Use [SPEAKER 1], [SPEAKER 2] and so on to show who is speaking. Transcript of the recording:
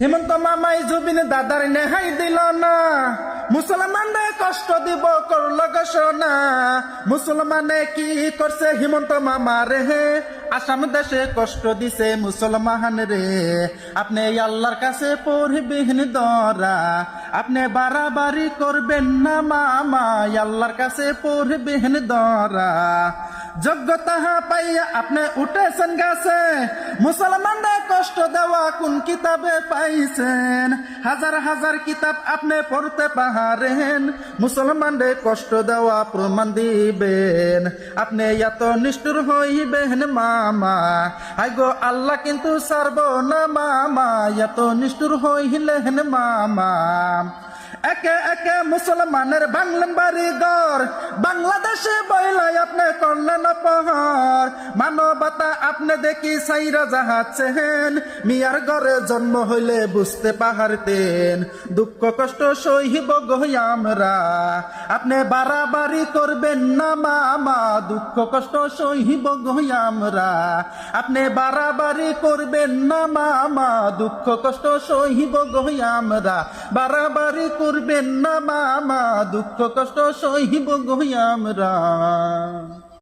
[SPEAKER 1] হিমন্ত মামাই জুবিন দাদার নেহাই দিল না, মুসলমানে কষ্ট দিব করল ঘোষণা। মুসলমানে কি করছে হিমন্ত মামা রে, আসাম দেশে কষ্ট দিছে মুসলমান রে। আপনি আল্লাহর কাছে পড়বেন দরা, আপনি বাড়াবাড়ি করবেন না মামা, আল্লাহর কাছে পড়বেন দরা। যোগ্যতা পাইয়া আপনি উঠেছেন গাছে, মুসলমানরা কষ্ট দেওয়া কোন কিতাবে পাইছেন? হাজার হাজার কিতাব আপনি পড়তে পারেন, মুসলমানদের কষ্ট দেওয়া প্রমাণ দিবেন। আপনি এত নিষ্ঠুর হইবেন মামা, হাই গো আল্লাহ কিন্তু ছাড়ব না মামা, এত নিষ্ঠুর হইলেন মামা। একে একে মুসলমানের বাংলেন বাড়ি ঘর, বাংলাদেশে বইলাই আপনি করলেন অপহর। মানবতা আপনি দেখি সাইরা যাহাচ্ছেন, মিয়ার ঘরে জন্ম হইলে বুঝতে পারতেন, দুঃখ কষ্ট সহিব গই আমরা। আপনি বাড়াবাড়ি করবেন না মামা, দুঃখ কষ্ট সহিব গই আমরা। আপনি বাড়াবাড়ি করবেন না মামা, দুঃখ কষ্ট সহিব গই আমরা। বাড়াবাড়ি করবেন না মামা, দুঃখ কষ্ট সহিব গই আমরা।